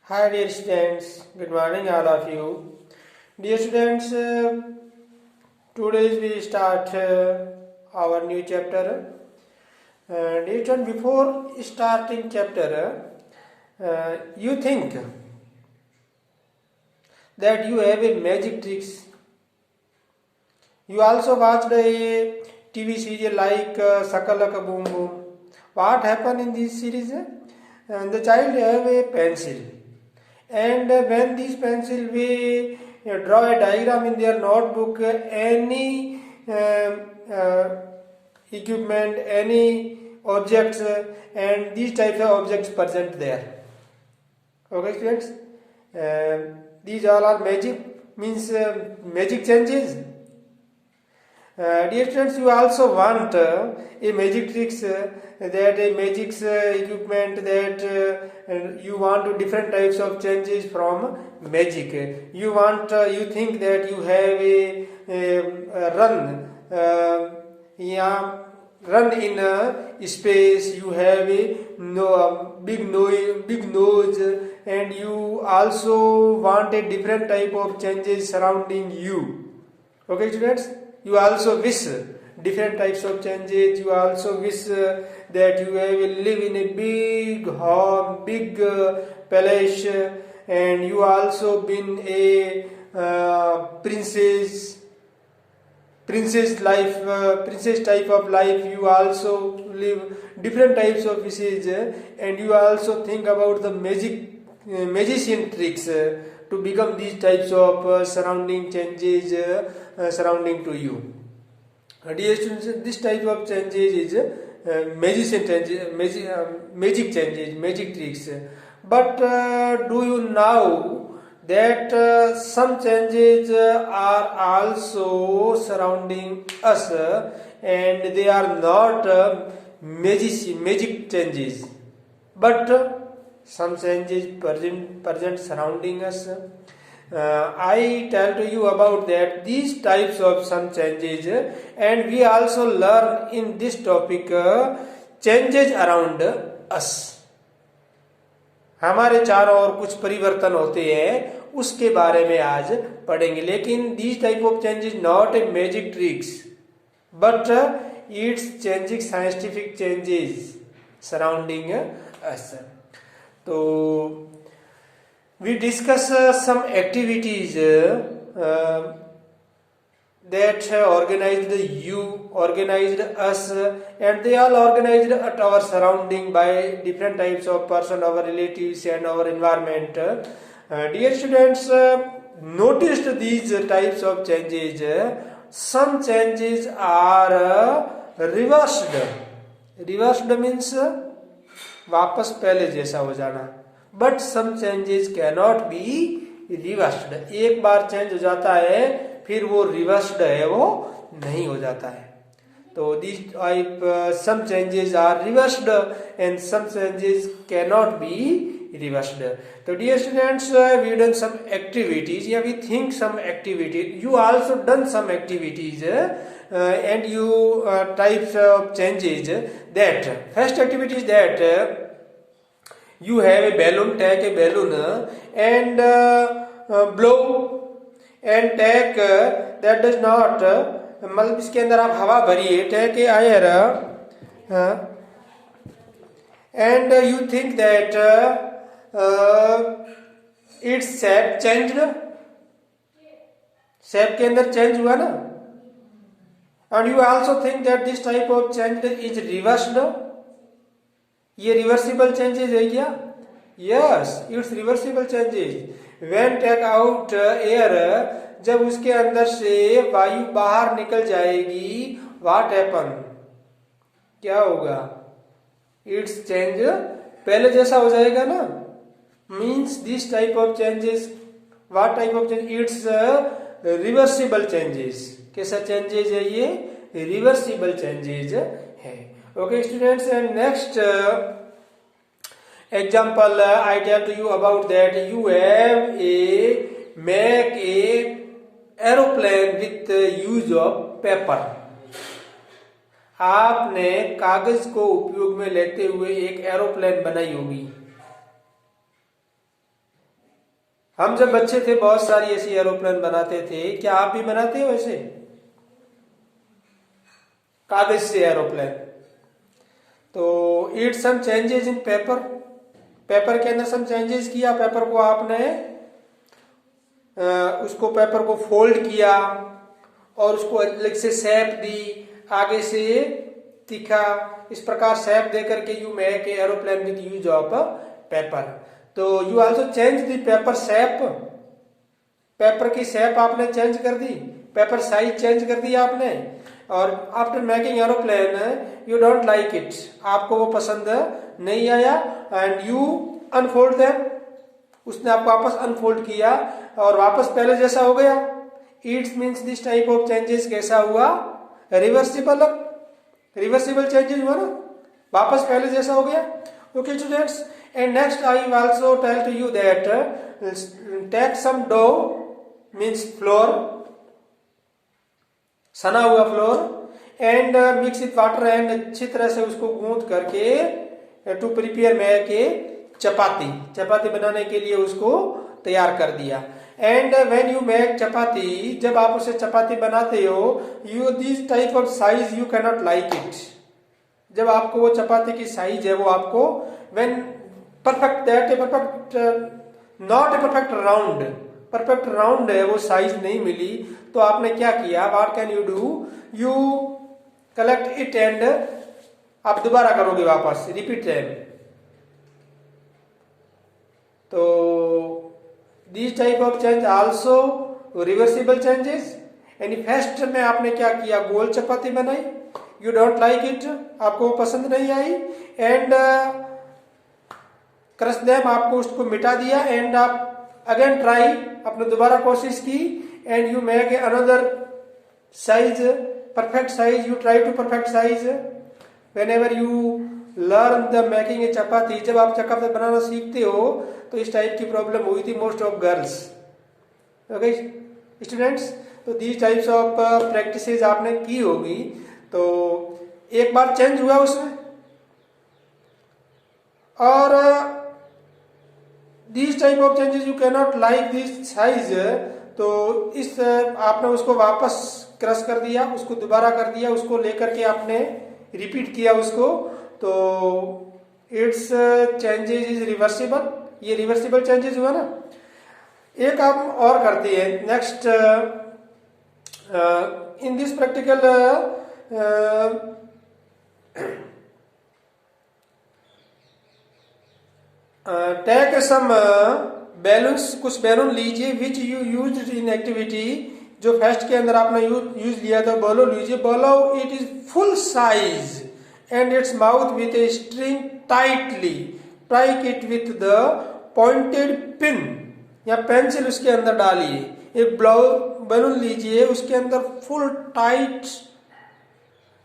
Hi dear students, good morning all of you. Dear students, today we start our new chapter. Dear students, before starting chapter, you think that you have a magic tricks. You also watched a TV series like Sakalaka Boom Boom. What happened in this series? The child have a pencil, and when this pencil we draw a diagram in their notebook, any equipment, any objects, and these types of objects present there. Okay, students. These all are magic, means magic changes. Dear students, you also want a magic tricks, that a magic equipment, that you want different types of changes from magic. You want, you think that you have a run, yeah, run in a space. You have a big nose, and you also want a different type of changes surrounding you. Okay, students. You also wish different types of changes. You also wish that you will live in a big home, big palace, and you also been a princess life, princess type of life. You also live different types of wishes, and you also think about the magician tricks to become these types of surrounding changes surrounding to you. Dear students, this type of changes is magician changes, magic changes, magic tricks. But do you know that some changes are also surrounding us, and they are not magic changes, but some changes present surrounding us. I tell to you about that these types of some changes, and we also learn in this topic changes around us. हमारे चारों ओर कुछ परिवर्तन होते हैं, उसके बारे में आज पढ़ेंगे. लेकिन these type of changes not a magic tricks, but it's changing scientific changes surrounding us. तो we discuss some activities that organized us, and they all organized at our surrounding by different types of person, our relatives and our environment. Dear students, noticed these types of changes. Some changes are reversed. Reversed means वापस पहले जैसा हो जाना. But some changes cannot be reversed. एक बार change हो जाता है, फिर वो रिवर्स्ड है, वो नहीं हो जाता है. तो this type some changes are reversed and some changes cannot be reversed. तो dear students, we done some activities, या we think some activities. You also done some activities and you types of changes. That first activity is that you have a balloon, take a balloon and blow, and take that does not, मतलब इसके अंदर आप हवा भरिए, take a air and you think that its shape changed. shape के अंदर change हुआ ना. And you also think that this type of change is reversed. ये reversible changes है क्या? Yes, it's reversible changes. When take out air, जब उसके अंदर से वायु बाहर निकल जाएगी, what happen? क्या होगा? It's change पहले जैसा हो जाएगा ना. Means this type of changes, what type of change? It's reversible changes. कैसा चेंजेज है ये? रिवर्सिबल चेंजेज है. Okay students, and next example I tell to you about that. You have a make a aeroplane with use of paper. आपने कागज को उपयोग में लेते हुए एक एरोप्लेन बनाई होगी. हम जब बच्चे थे बहुत सारी ऐसी एरोप्लेन बनाते थे, क्या आप भी बनाते हो ऐसे कागज से एरोप्लेन? तो it some changes in paper, paper के अंदर सम चेंजेस किया, पेपर को आपने उसको पेपर को फोल्ड किया और उसको अलग से शेप दी, आगे से तीखा, इस प्रकार शेप दे करके you make aeroplane with use of paper. तो you also change the paper shape, paper की शेप आपने चेंज कर दी, पेपर साइज चेंज कर दिया आपने, और after making aeroplane you don't like it, आपको वो पसंद नहीं आया, एंड यू अनफोल्ड देम, उसने आपको वापस अनफोल्ड किया और वापस पहले जैसा हो गया। It's means this type of changes कैसा हुआ? रिवर्सिबल, रिवर्सिबल चेंजेस हुआ ना, वापस पहले जैसा हो गया। Okay students, and next I will also tell to you that take some dough means flour, सना हुआ flour, and mix with water, and अच्छी तरह से उसको गूंथ करके to prepare make a chapati, chapati बनाने के लिए उसको तैयार कर दिया। And when you make chapati, जब आप उसे चपाती बनाते हो, you this type of size you can not like it, जब आपको वो चपाती की साइज है वो आपको when perfect that a perfect not a perfect round, perfect round है वो साइज नहीं मिली, तो आपने क्या किया, what can you do, you collect it and आप दोबारा करोगे वापस, रिपीट एंड, तो this type of change also reversible changes. यानी फर्स्ट में आपने क्या किया, गोल चपाती बनाई, यू डोंट लाइक इट, आपको पसंद नहीं आई, एंड क्रश देम, आपको उसको मिटा दिया, एंड आप अगेन ट्राई, आपने दोबारा कोशिश की, and you make another size, perfect size, you try to perfect size. Whenever you learn the making a chapati, जब आप चपाती बनाना सीखते हो तो इस टाइप की प्रॉब्लम हुई थी most of girls. Okay students, तो दीज टाइप्स ऑफ प्रैक्टिसेस आपने की होगी, तो एक बार चेंज हुआ उसमें, और this type of changes you can not like this size, तो इस आपने उसको वापस क्रश कर दिया, उसको दोबारा कर दिया, उसको लेकर के आपने रिपीट किया उसको, तो इट्स चेंजेस इज रिवर्सिबल, ये रिवर्सिबल चेंजेस हुआ ना। एक हम और करते हैं next, in this practical take some balloons, कुछ बैलून लीजिए, which you use in activity, जो फेस्ट के अंदर आपने यूज लिया था, बोलो लीजिए, blow it is full size and its mouth with a string tightly, strike it with the pointed pin या पेंसिल उसके अंदर डालिए। एक बैलून लीजिए, उसके अंदर फुल टाइट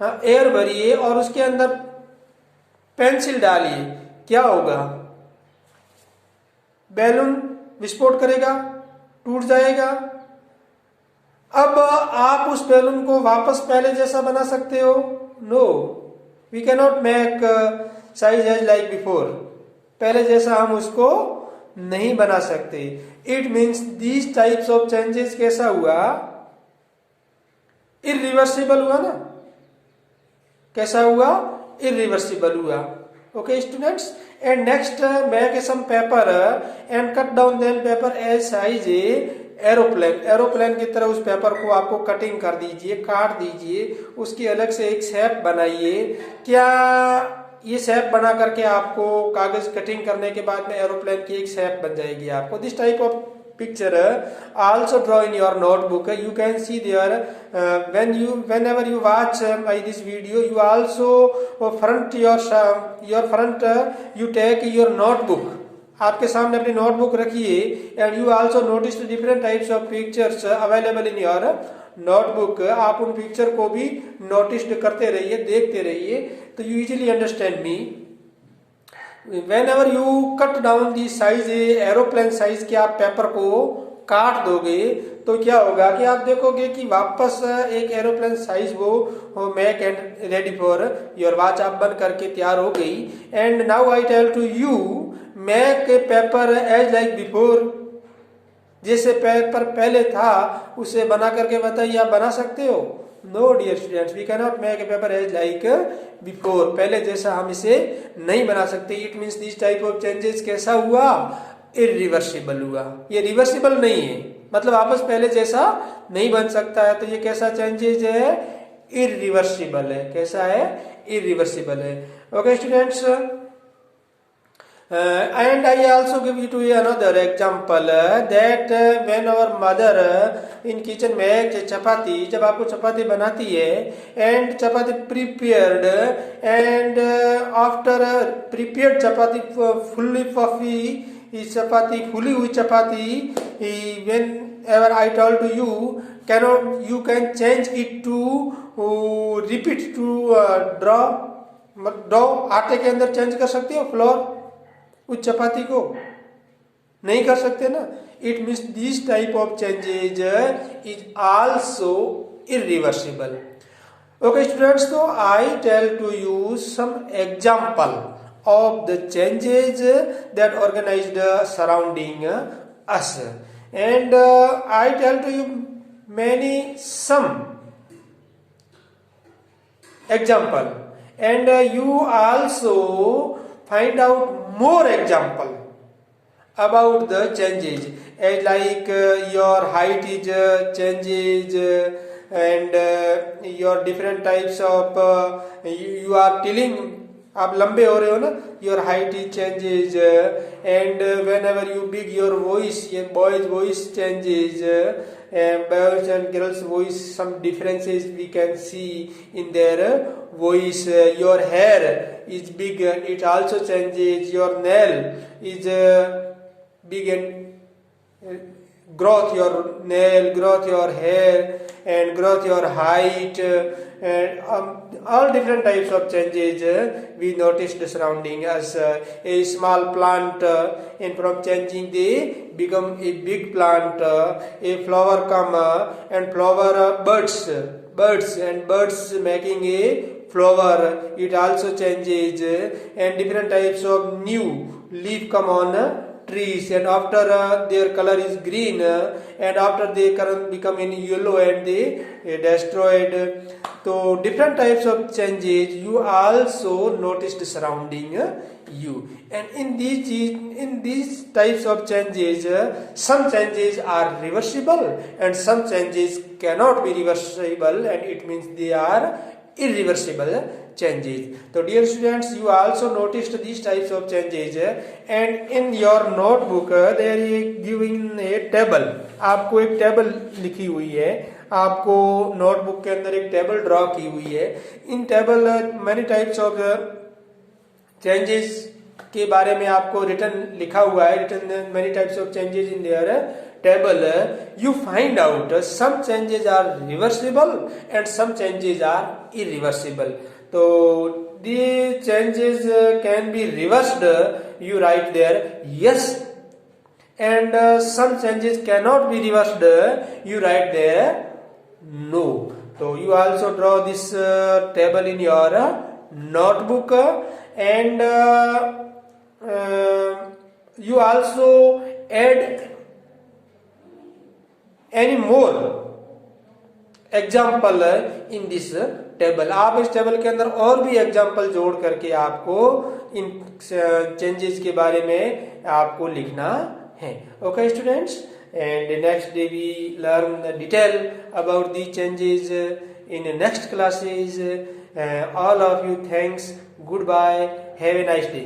एयर भरिए और उसके अंदर पेंसिल डालिए, क्या होगा, बैलून विस्फोट करेगा, टूट जाएगा। अब आप उस बैलून को वापस पहले जैसा बना सकते हो? No, we can not make size as like before, पहले जैसा हम उसको नहीं बना सकते। It means these types of changes कैसा हुआ, इरिवर्सिबल हुआ ना, कैसा हुआ, इरिवर्सिबल हुआ। Okay students, and next make some paper and cut down them paper as size aeroplane, aeroplane की तरह उस पेपर को आपको कटिंग कर दीजिए, काट दीजिए, उसकी अलग से एक शेप बनाइए। क्या ये शेप बना करके आपको कागज कटिंग करने के बाद में एरोप्लेन की एक शेप बन जाएगी आपको। This type of picture also draw in your notebook, you can see there whenever you watch this video, you also front your front you take your notebook, आपके सामने अपनी नोटबुक रखिए, and you also notice different types of pictures available in your notebook, आप उन picture को भी notice करते रहिए, देखते रहिए, तो you easily understand me. whenever you cut down the size, aeroplane size के आप पेपर को काट दोगे तो क्या होगा कि आप देखोगे कि वापस एक एरोप्लेन साइज वो make and ready for your watch आप बन करके तैयार हो गई। And now I tell to you make a paper as like before, जैसे पेपर पहले था उसे बना करके बताइए, आप बना सकते हो? No dear students, we can not make a paper as like before, पहले जैसा हम इसे नहीं बना सकते। It means this type of changes कैसा हुआ? इरिवर्सिबल हुआ। ये रिवर्सिबल नहीं है, मतलब वापस पहले जैसा नहीं बन सकता है। तो ये कैसा चेंजेस है? इरिवर्सिबल है। कैसा है? इरिवर्सिबल है। Okay students, and I also give you to another example that when our mother in kitchen makes chapati, जब आपको चपाती बनाती है and chapati prepared and after prepared chapati fully puffy chapati, fully हुई चपाती, whenever I told to you cannot, you can change it to repeat to draw आटे के अंदर change कर सकते हो फ्लोर, उस चपाती को नहीं कर सकते ना। It means this type of changes is also irreversible. Okay students, तो I tell to you some example of the changes that organized surrounding us and I tell to you many some example and you also find out more example about the changes like your height is changes and your different types of you are telling आप लंबे हो रहे हो ना, your height is changes and whenever you big your voice, your boys voice changes and boys and girls voice, some differences we can see in their voice. Your hair is big and it also changes. Your nail is big and growth your nail, growth your hair and growth your height and all different types of changes we noticed surrounding us. A small plant and from changing they become a big plant. A flower come and flower birds and birds making a flower, it also changes and different types of new leaf come on trees and after their color is green and after they become in yellow and they destroyed. So different types of changes you also noticed surrounding you, and in these types of changes some changes are reversible and some changes cannot be reversible, and it means they are irreversible changes. So dear students, you also noticed these types of changes and in your notebook there is giving a table. आपको एक table लिखी हुई है, आपको notebook के अंदर एक table draw की हुई है। इन table many types of changes के बारे में आपको रिटर्न लिखा हुआ है, return many types of changes in their table. You find out some changes are reversible and some changes are irreversible. So the changes can be reversed, you write there yes, and some changes cannot be reversed, you write there no. So you also draw this table in your notebook and you also add any more example in this table. आप इस table के अंदर और भी example जोड़ करके आपको इन changes के बारे में आपको लिखना है। Okay students, and next day we learn the detail about the changes in next classes. All of you thanks, goodbye, have a nice day.